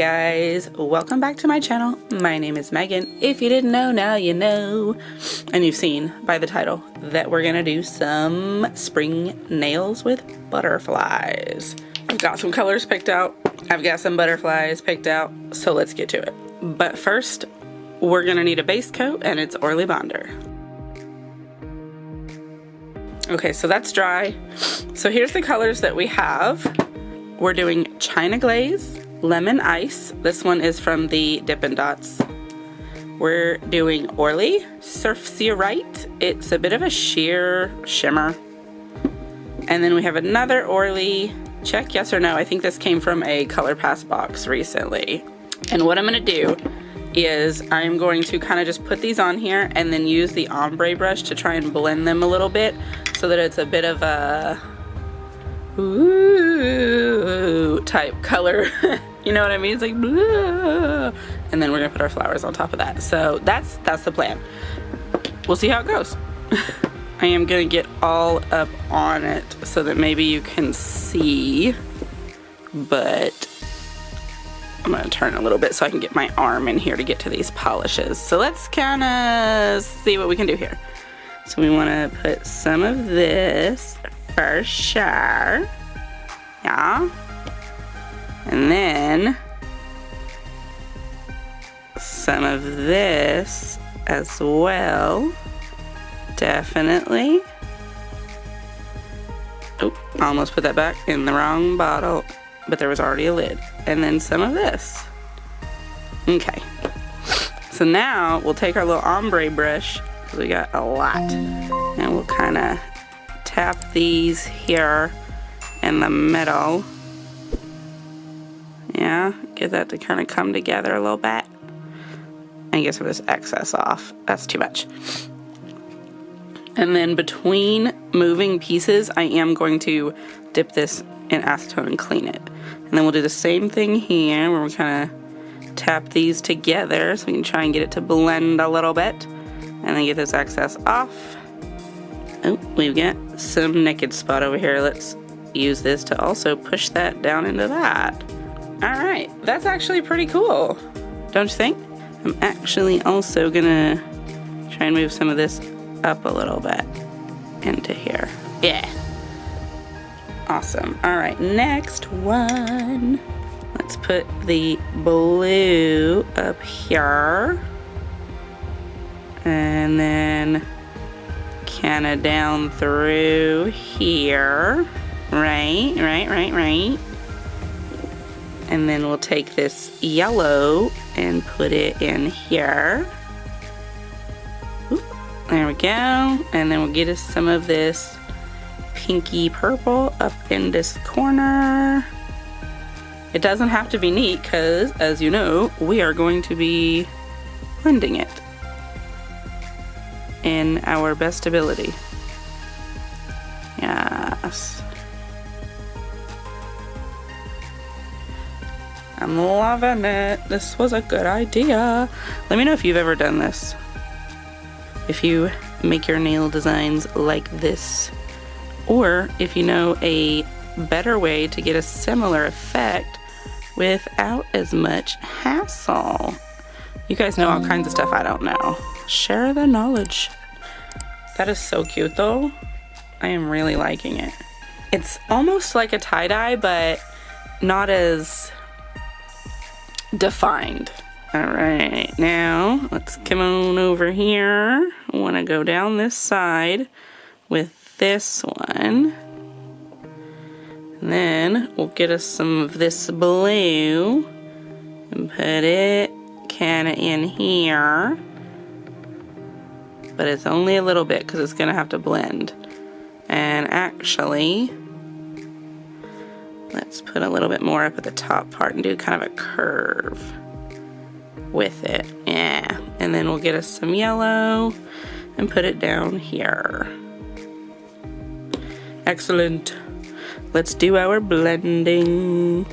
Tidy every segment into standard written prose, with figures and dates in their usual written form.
guys, welcome back to my channel. My name is Megan. If you didn't know, now you know. And you've seen by the title that we're gonna do some spring nails with butterflies. I've got some colors picked out. I've got some butterflies picked out, so let's get to it. But first, we're gonna need a base coat, and it's Orly Bonder. Okay, so that's dry. So here's the colors that we have. We're doing China Glaze Lemon Ice. This one is from the Dippin' Dots. We're doing Orly Surfite. It's a bit of a sheer shimmer. And then we have another Orly. Check yes or no. I think this came from a ColourPass box recently. And what I'm gonna do is I'm going to kind of just put these on here and then use the ombre brush to try and blend them a little bit so that it's a bit of a ooh type color. You know what I mean? It's like blah. And then we're gonna put our flowers on top of that. So that's the plan. We'll see how it goes. I am gonna get all up on it so that maybe you can see, but I'm gonna turn a little bit so I can get my arm in here to get to these polishes. So let's kind of see what we can do here. So we want to put some of this for sure, yeah, and then some of this as well, definitely. Oh, I almost put that back in the wrong bottle, but there was already a lid. And then some of this. Okay, so now we'll take our little ombre brush, because we got a lot, and we'll kind of tap these here in the middle. Yeah, get that to kind of come together a little bit. And get some of this excess off. That's too much. And then between moving pieces, I am going to dip this in acetone and clean it. And then we'll do the same thing here where we kind of tap these together so we can try and get it to blend a little bit. And then get this excess off. Oh, we've got some naked spot over here. Let's use this to also push that down into that. Alright, that's actually pretty cool, don't you think? I'm actually also gonna try and move some of this up a little bit into here. Yeah. Awesome. Alright, next one. Let's put the blue up here. And then kind of down through here. Right. And then we'll take this yellow and put it in here. Oop, there we go. And then we'll get us some of this pinky purple up in this corner. It doesn't have to be neat because, as you know, we are going to be blending it in our best ability. Yes. I'm loving it. This was a good idea. Let me know if you've ever done this. If you make your nail designs like this. Or if you know a better way to get a similar effect without as much hassle. You guys know all kinds of stuff I don't know. Share the knowledge. That is so cute though. I am really liking it. It's almost like a tie-dye, but not as defined. Alright, now let's come on over here. I want to go down this side with this one. And then we'll get us some of this blue and put it kind of in here. But it's only a little bit because it's going to have to blend. And actually, let's put a little bit more up at the top part and do kind of a curve with it. Yeah. And then we'll get us some yellow and put it down here. Excellent. Let's do our blending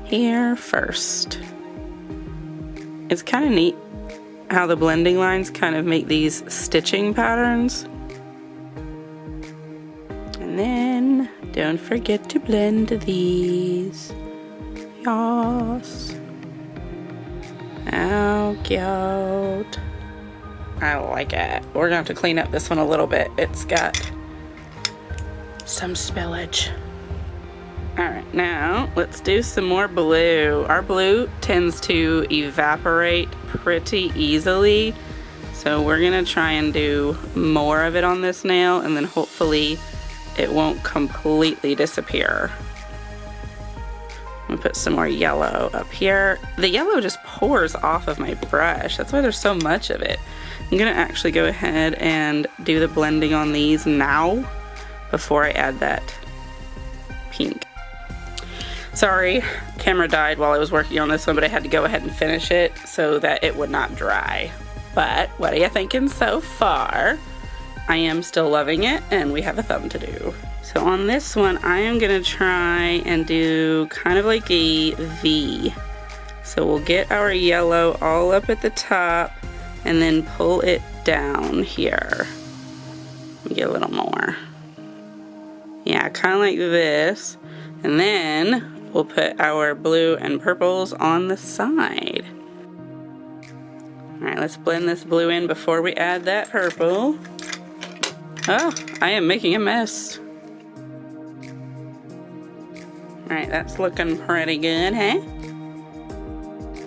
here first. It's kind of neat how the blending lines kind of make these stitching patterns. And then don't forget to blend these. Yes. How cute. I like it. We're gonna have to clean up this one a little bit. It's got some spillage. Alright, now let's do some more blue. Our blue tends to evaporate pretty easily, so we're gonna try and do more of it on this nail, and then hopefully it won't completely disappear. I'm gonna put some more yellow up here. The yellow just pours off of my brush. That's why there's so much of it. I'm gonna actually go ahead and do the blending on these now before I add that pink. Sorry, camera died while I was working on this one, but I had to go ahead and finish it so that it would not dry. But what are you thinking so far? I am still loving it, and we have a thumb to do. So on this one, I am gonna try and do kind of like a V. So we'll get our yellow all up at the top and then pull it down here. Let me get a little more. Yeah, kind of like this. And then we'll put our blue and purples on the side. All right, let's blend this blue in before we add that purple. Oh, I am making a mess. All right, that's looking pretty good, hey?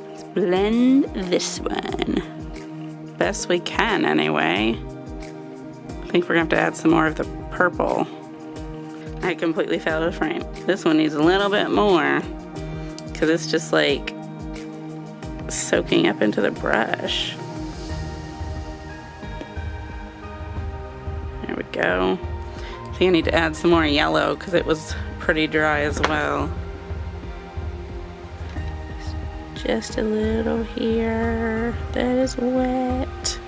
Let's blend this one. Best we can, anyway. I think we're gonna have to add some more of the purple. I completely failed to frame. This one needs a little bit more because it's just like soaking up into the brush. There we go. I think I need to add some more yellow because it was pretty dry as well. Just a little here that is wet.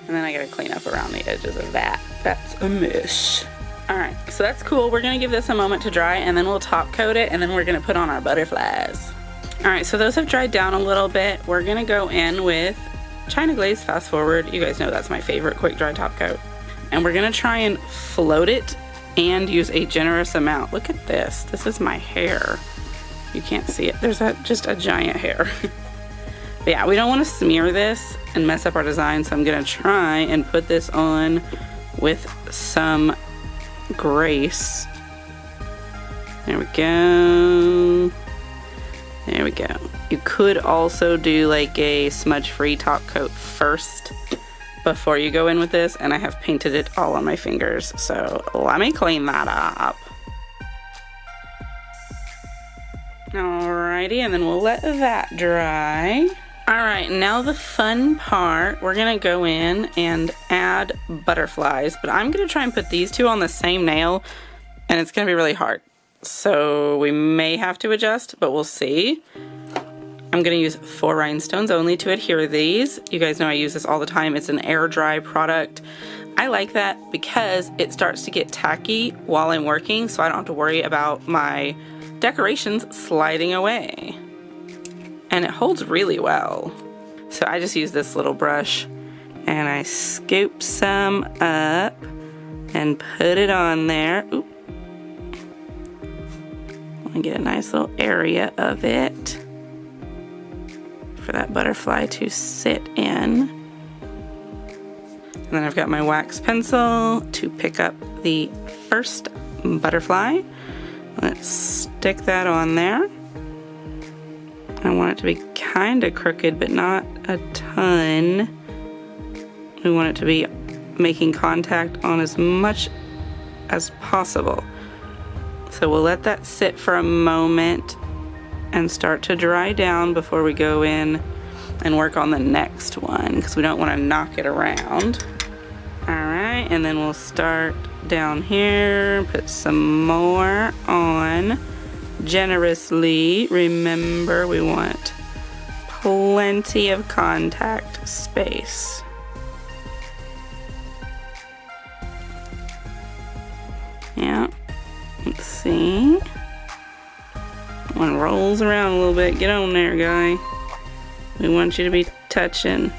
And then I gotta clean up around the edges of that. That's a mess. All right, so that's cool. We're gonna give this a moment to dry, and then we'll top coat it, and then we're gonna put on our butterflies. All right, so those have dried down a little bit. We're gonna go in with China Glaze Fast Forward. You guys know that's my favorite quick dry top coat. And we're gonna try and float it and use a generous amount. Look at this. This is my hair. You can't see it. There's just a giant hair. But yeah, we don't want to smear this and mess up our design, so I'm gonna try and put this on with some grace. There we go. There we go. You could also do like a smudge-free top coat first before you go in with this, and I have painted it all on my fingers, so let me clean that up. Alrighty, and then we'll let that dry. Alright, now the fun part, we're gonna go in and add butterflies, but I'm gonna try and put these two on the same nail, and it's gonna be really hard. So we may have to adjust, but we'll see. I'm gonna use 4 rhinestones only to adhere these. You guys know I use this all the time. It's an air dry product. I like that because it starts to get tacky while I'm working, so I don't have to worry about my decorations sliding away. And it holds really well. So I just use this little brush and I scoop some up and put it on there. Oop. I get a nice little area of it for that butterfly to sit in. And then I've got my wax pencil to pick up the first butterfly. Let's stick that on there. I want it to be kind of crooked, but not a ton. We want it to be making contact on as much as possible. So we'll let that sit for a moment and start to dry down before we go in and work on the next one, because we don't want to knock it around. Alright, and then we'll start down here, put some more on generously. Remember, we want plenty of contact space. Yeah, let's see. One rolls around a little bit. Get on there, guy. We want you to be touching.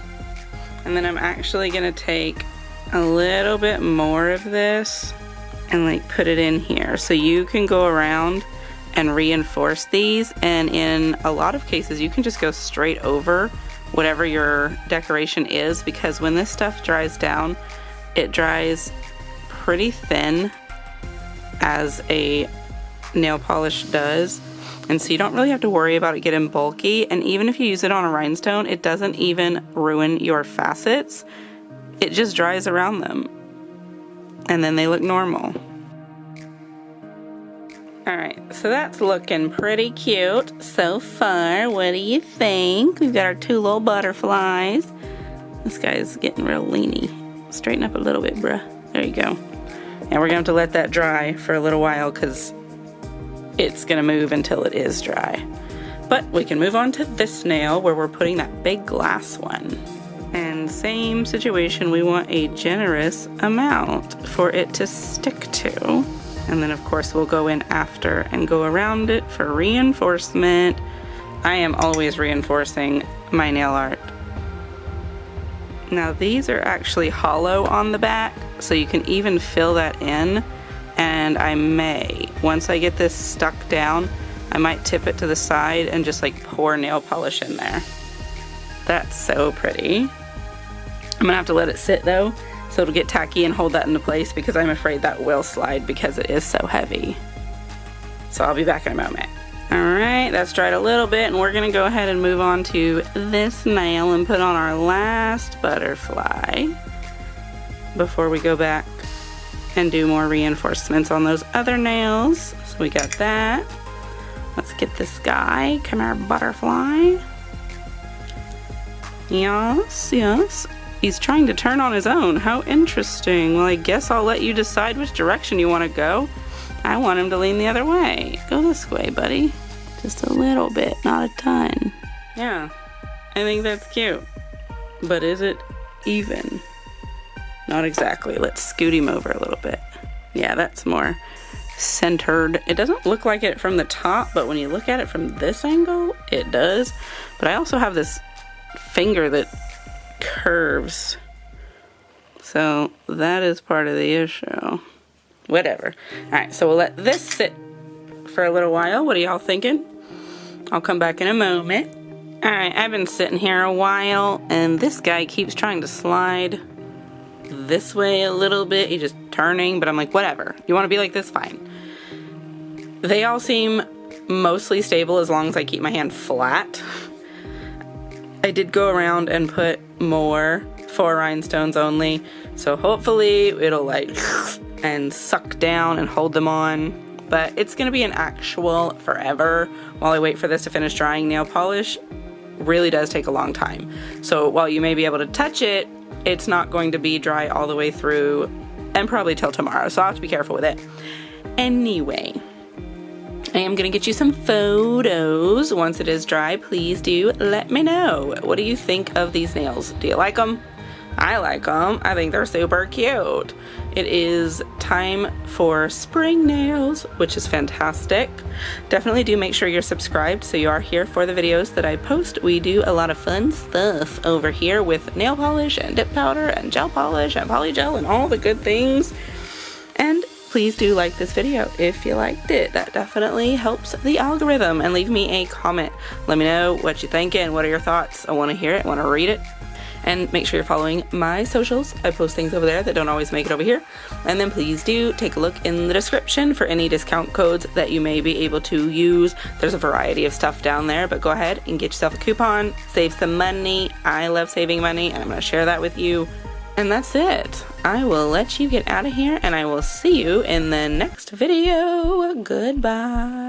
And then I'm actually gonna take a little bit more of this and like put it in here. So you can go around and reinforce these, and in a lot of cases you can just go straight over whatever your decoration is, because when this stuff dries down, it dries pretty thin as a nail polish does, and so you don't really have to worry about it getting bulky. And even if you use it on a rhinestone, it doesn't even ruin your facets. It just dries around them and then they look normal. Alright, so that's looking pretty cute so far. What do you think? We've got our two little butterflies. This guy's getting real leany. Straighten up a little bit, bruh. There you go. And we're going to have to let that dry for a little while because it's going to move until it is dry. But we can move on to this nail where we're putting that big glass one. And same situation, we want a generous amount for it to stick to. And then of course we'll go in after and go around it for reinforcement. I am always reinforcing my nail art. Now these are actually hollow on the back, so you can even fill that in. And I may, once I get this stuck down, I might tip it to the side and just like pour nail polish in there. That's so pretty. I'm gonna have to let it sit though, so it'll get tacky and hold that into place, because I'm afraid that will slide because it is so heavy. So I'll be back in a moment. Alright, that's dried a little bit, and we're gonna go ahead and move on to this nail and put on our last butterfly before we go back and do more reinforcements on those other nails. So we got that. Let's get this guy. Come here, butterfly. Yes, yes. He's trying to turn on his own. How interesting. Well, I guess I'll let you decide which direction you want to go. I want him to lean the other way. Go this way, buddy. Just a little bit, not a ton. Yeah, I think that's cute. But is it even? Not exactly. Let's scoot him over a little bit. Yeah, that's more centered. It doesn't look like it from the top, but when you look at it from this angle, it does. But I also have this finger that curves, so that is part of the issue. Whatever. Alright, so we'll let this sit for a little while. What are y'all thinking? I'll come back in a moment. Alright, I've been sitting here a while, and this guy keeps trying to slide this way a little bit. He's just turning, but I'm like, whatever. You want to be like this? Fine. They all seem mostly stable as long as I keep my hand flat. I did go around and put more for rhinestones only, so hopefully it'll like and suck down and hold them on. But it's gonna be an actual forever while I wait for this to finish drying. Nail polish really does take a long time, so while you may be able to touch it, it's not going to be dry all the way through, and probably till tomorrow, so I'll have to be careful with it. Anyway, I am gonna get you some photos. Once it is dry, please do let me know. What do you think of these nails? Do you like them? I like them. I think they're super cute. It is time for spring nails, which is fantastic. Definitely do make sure you're subscribed so you are here for the videos that I post. We do a lot of fun stuff over here with nail polish and dip powder and gel polish and polygel and all the good things. And please do like this video if you liked it. That definitely helps the algorithm. And leave me a comment. Let me know what you think and what are your thoughts. I want to hear it. I want to read it. And make sure you're following my socials. I post things over there that don't always make it over here. And then please do take a look in the description for any discount codes that you may be able to use. There's a variety of stuff down there, but go ahead and get yourself a coupon. Save some money. I love saving money, and I'm going to share that with you. And that's it. I will let you get out of here, and I will see you in the next video. Goodbye.